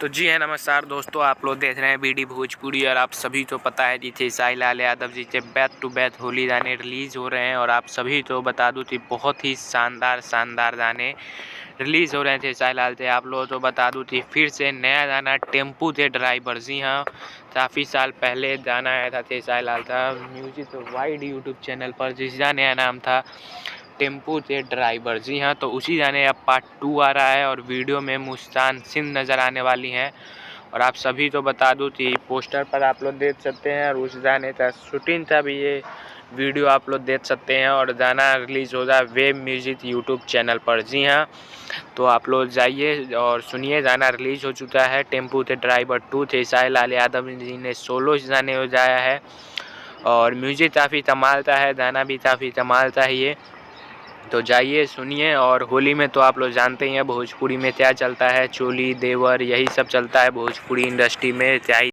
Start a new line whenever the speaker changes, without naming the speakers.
तो जी है, नमस्कार दोस्तों। आप लोग देख रहे हैं बीडी भोजपुरी और आप सभी तो पता है जी थे साई लाल यादव जी के बैक टू बैक होली गाने रिलीज़ हो रहे हैं। और आप सभी तो बता दूं कि बहुत ही शानदार गाने रिलीज़ हो रहे थे साई लाल थे। आप लोग तो बता दूं कि फिर से नया गाना टेम्पू थे ड्राइवर। जी हाँ, काफ़ी साल पहले गाना आया था साई लाल था म्यूजिक वाइड यूट्यूब चैनल पर, जिसका नया नाम था टेम्पू थे ड्राइवर। जी हाँ, तो उसी गाने अब पार्ट 2 आ रहा है और वीडियो में मुस्कान सिंह नज़र आने वाली हैं। और आप सभी तो बता दूं कि पोस्टर पर आप लोग देख सकते हैं और उस गाने का शूटिंग का भी ये वीडियो आप लोग देख सकते हैं। और गाना रिलीज़ होगा वेब म्यूजिक यूट्यूब चैनल पर। जी हाँ, तो आप लोग जाइए और सुनिए, गाना रिलीज़ हो चुका है। टेम्पू थे ड्राइवर 2 थे साई लाल यादव जी ने सोलो इस गाने को गाया है और म्यूजिक काफ़ी कमाल का है, गाना भी काफ़ी कमाल का है ये। तो जाइए सुनिए। और होली में तो आप लोग जानते ही हैं भोजपुरी में क्या चलता है, चोली देवर यही सब चलता है भोजपुरी इंडस्ट्री में। क्या